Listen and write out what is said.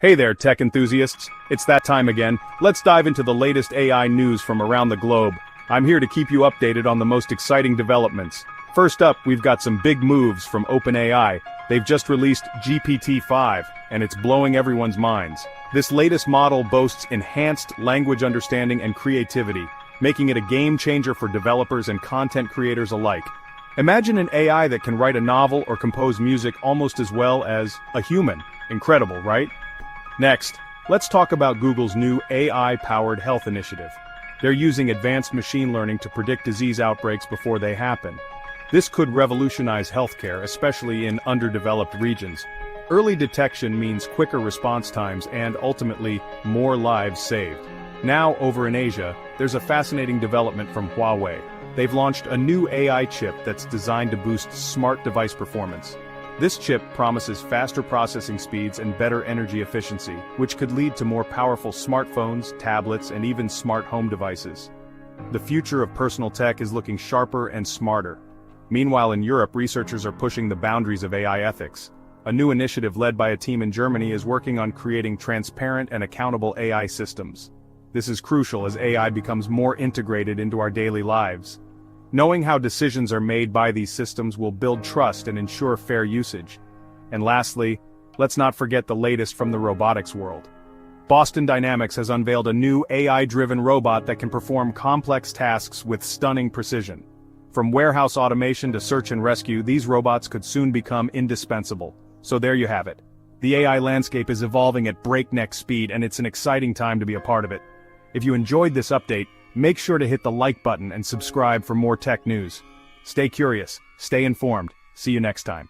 Hey there, tech enthusiasts. It's that time again. Let's dive into the latest AI news from around the globe. I'm here to keep you updated on the most exciting developments. First up, we've got some big moves from OpenAI. They've just released GPT-5, and it's blowing everyone's minds. This latest model boasts enhanced language understanding and creativity, making it a game changer for developers and content creators alike. Imagine an AI that can write a novel or compose music almost as well as a human. Incredible, right? Next, let's talk about Google's new AI-powered health initiative. They're using advanced machine learning to predict disease outbreaks before they happen. This could revolutionize healthcare, especially in underdeveloped regions. Early detection means quicker response times and, ultimately, more lives saved. Now, over in Asia, there's a fascinating development from Huawei. They've launched a new AI chip that's designed to boost smart device performance. This chip promises faster processing speeds and better energy efficiency, which could lead to more powerful smartphones, tablets, and even smart home devices. The future of personal tech is looking sharper and smarter. Meanwhile, in Europe, researchers are pushing the boundaries of AI ethics. A new initiative led by a team in Germany is working on creating transparent and accountable AI systems. This is crucial as AI becomes more integrated into our daily lives. Knowing how decisions are made by these systems will build trust and ensure fair usage. And lastly, let's not forget the latest from the robotics world. Boston Dynamics has unveiled a new AI-driven robot that can perform complex tasks with stunning precision. From warehouse automation to search and rescue, these robots could soon become indispensable. So there you have it. The AI landscape is evolving at breakneck speed, and it's an exciting time to be a part of it. If you enjoyed this update, make sure to hit the like button and subscribe for more tech news. Stay curious, stay informed. See you next time.